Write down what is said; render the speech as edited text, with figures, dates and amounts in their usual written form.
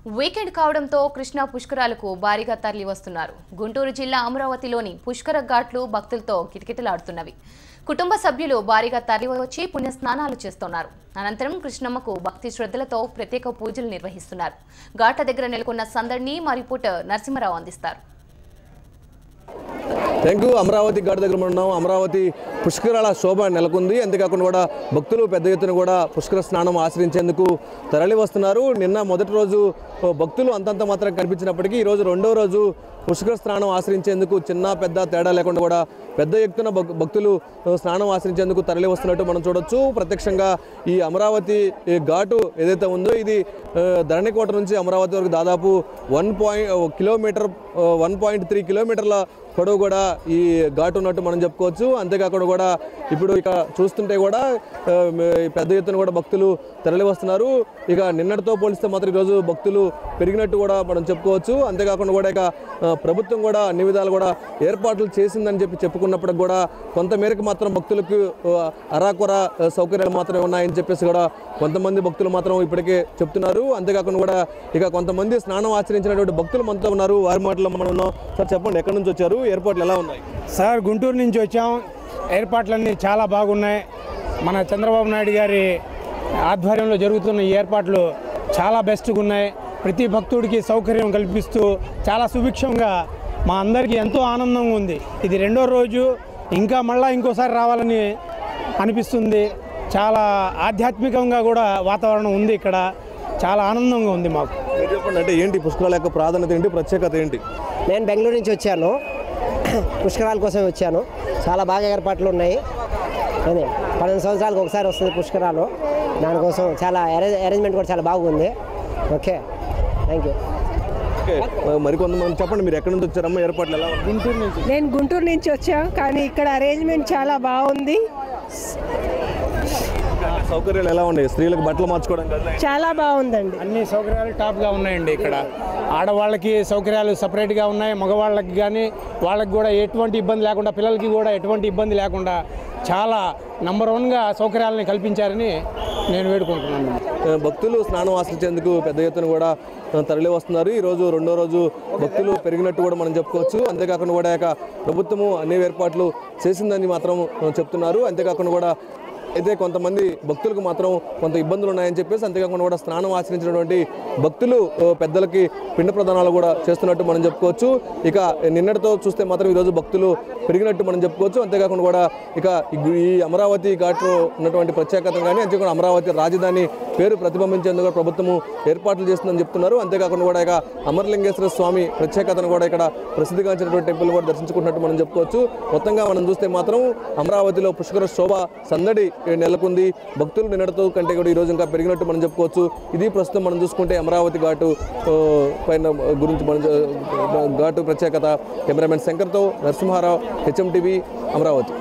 Weekend కావడంతో కృష్ణా పుష్కరాలకు భారీగా తరలి వస్తున్నారు. గుంటూరు జిల్లా అమరావతిలోని పుష్కర ఘాట్లు భక్తులతో కిటకిటలాడుతున్నవి. కుటుంబ సభ్యులు భారీగా తరలివచ్చి పుణ్య స్నానాలు చేస్తున్నారు. అనంతరం కృష్ణమ్మకు భక్తి శ్రద్ధలతో ప్రత్యేక పూజలు నిర్వహిస్తున్నారు. ఘాట్ల దగ్గర నెలకొన్న సందడిని మరిపూట నరసింహరావు అందిస్తారు. అమరావతి ఘాట్ దగ్గర ఉన్నాం. అమరావతి పుష్కరాల శోభ నెలకొంది. అంతేకాకుండా కూడా భక్తులు పెద్ద ఎత్తున కూడా పుష్కర స్నానం ఆచరించేందుకు తరలి వస్తున్నారు. నిన్న మొదటి రోజు భక్తులు అంతంత మాత్రం కనిపించినప్పటికీ ఈరోజు రెండో రోజు పుష్కర స్నానం ఆచరించేందుకు చిన్న పెద్ద తేడా లేకుండా కూడా పెద్ద ఎత్తున భక్తులు స్నానం ఆచరించేందుకు తరలి వస్తున్నట్టు మనం చూడొచ్చు. ప్రత్యక్షంగా ఈ అమరావతి ఘాటు ఏదైతే ఉందో ఇది ధరణికోట నుంచి అమరావతి వరకు దాదాపు 1.3 కిలోమీటర్ల పొడవు కూడా ఈ ఘాటు ఉన్నట్టు మనం చెప్పుకోవచ్చు. అంతేకాకుండా కూడా ఇప్పుడు ఇక చూస్తుంటే కూడా పెద్ద ఎత్తున కూడా భక్తులు తరలి వస్తున్నారు. ఇక నిన్నటితో పోలిస్తే మాత్రం ఈరోజు భక్తులు పెరిగినట్టు కూడా మనం చెప్పుకోవచ్చు. అంతేకాకుండా కూడా ఇక ప్రభుత్వం కూడా అన్ని విధాలు కూడా ఏర్పాట్లు చేసిందని చెప్పుకున్నప్పటికి కూడా కొంతమేరకు మాత్రం భక్తులకు అరాకొర సౌకర్యాలు మాత్రమే ఉన్నాయని చెప్పేసి కూడా కొంతమంది భక్తులు మాత్రం ఇప్పటికే చెప్తున్నారు. అంతేకాకుండా కూడా ఇక కొంతమంది స్నానం ఆచరించినటువంటి భక్తులు మనతో ఉన్నారు. వారి మాటలో మనం ఉన్నాం. సార్ చెప్పండి, ఎక్కడి నుంచి వచ్చారు? ఏర్పాట్లు ఎలా ఉన్నాయి? సార్, గుంటూరు నుంచి వచ్చాం. ఏర్పాట్లన్నీ చాలా బాగున్నాయి. మన చంద్రబాబు నాయుడు గారి ఆధ్వర్యంలో జరుగుతున్న ఈ ఏర్పాట్లు చాలా బెస్ట్గా ఉన్నాయి. ప్రతి భక్తుడికి సౌకర్యం కల్పిస్తూ చాలా సుభిక్షంగా మా అందరికీ ఎంతో ఆనందంగా ఉంది. ఇది రెండో రోజు, ఇంకా మళ్ళీ ఇంకోసారి రావాలని అనిపిస్తుంది. చాలా ఆధ్యాత్మికంగా కూడా వాతావరణం ఉంది. ఇక్కడ చాలా ఆనందంగా ఉంది మాకు. చెప్పండి, అంటే ఏంటి పుష్కరాల యొక్క ప్రాధాన్యత ఏంటి, ప్రత్యేకత ఏంటి? నేను బెంగళూరు నుంచి వచ్చాను. పుష్కరాల కోసం వచ్చాను. చాలా బాగా ఏర్పాట్లు ఉన్నాయి. అదే 12 సంవత్సరాలకు ఒకసారి వస్తుంది పుష్కరాలు. దానికోసం చాలా అరేంజ్మెంట్ కూడా చాలా బాగుంది. Okay, thank you. మరికొంతమంది చెప్పండి, మీరు ఎక్కడి నుంచి వచ్చారమ్మా? ఏర్పాట్లు ఎలా? గుంటూరు నుంచి. నేను గుంటూరు నుంచి వచ్చాను, కానీ ఇక్కడ అరేంజ్మెంట్ చాలా బాగుంది. సౌకర్యాలు ఎలా ఉన్నాయి? స్త్రీలకు బట్టలు మార్చుకోవడం చాలా బాగుందండి. అన్ని సౌకర్యాలు టాప్గా ఉన్నాయండి. ఇక్కడ ఆడవాళ్ళకి సౌకర్యాలు సపరేట్గా ఉన్నాయి. మగవాళ్ళకి కానీ వాళ్ళకి కూడా ఎటువంటి ఇబ్బంది లేకుండా, పిల్లలకి కూడా ఎటువంటి ఇబ్బంది లేకుండా చాలా నంబర్ 1గా సౌకర్యాలని కల్పించారని నేను వేడుకుంటున్నాను. భక్తులు స్నానం ఆచరించేందుకు పెద్ద ఎత్తున కూడా తరలి వస్తున్నారు. ఈరోజు రెండో రోజు భక్తులు పెరిగినట్టు కూడా మనం చెప్పుకోవచ్చు. అంతేకాకుండా కూడా ప్రభుత్వము అన్ని ఏర్పాట్లు చేసిందని మాత్రం చెప్తున్నారు. అంతేకాకుండా కూడా అయితే కొంతమంది భక్తులకు మాత్రం కొంత ఇబ్బందులు ఉన్నాయని చెప్పేసి, అంతేకాకుండా కూడా స్నానం ఆచరించినటువంటి భక్తులు పెద్దలకి పిండ ప్రదానాలు కూడా చేస్తున్నట్టు మనం చెప్పుకోవచ్చు. ఇక నిన్నటితో చూస్తే మాత్రం ఈరోజు భక్తులు పెరిగినట్టు మనం చెప్పుకోవచ్చు. అంతేకాకుండా కూడా ఇక ఈ అమరావతి ఘాట్లో ఉన్నటువంటి ప్రత్యేకత కానీ, అంతేకాకుండా అమరావతి రాజధాని పేరు ప్రతిబింబించేందుకు ప్రభుత్వము ఏర్పాట్లు చేస్తుందని చెప్తున్నారు. అంతేకాకుండా కూడా ఇక అమరలింగేశ్వర స్వామి ప్రత్యేకతను కూడా ఇక్కడ ప్రసిద్ధిగాంచినటువంటి టెంపుల్ కూడా దర్శించుకున్నట్టు మనం చెప్పుకోవచ్చు. మొత్తంగా మనం చూస్తే మాత్రం అమరావతిలో పుష్కర శోభ సందడి నెలకొంది. భక్తులు నిన్నటితో కంటే కూడా ఈరోజు ఇంకా పెరిగినట్టు మనం చెప్పుకోవచ్చు. ఇది ప్రస్తుతం మనం చూసుకుంటే అమరావతి ఘాటు పైన గురించి ఘాటు ప్రత్యేకత. కెమెరామెన్ శంకర్తో నరసింహారావు, HM TV, అమరావతి.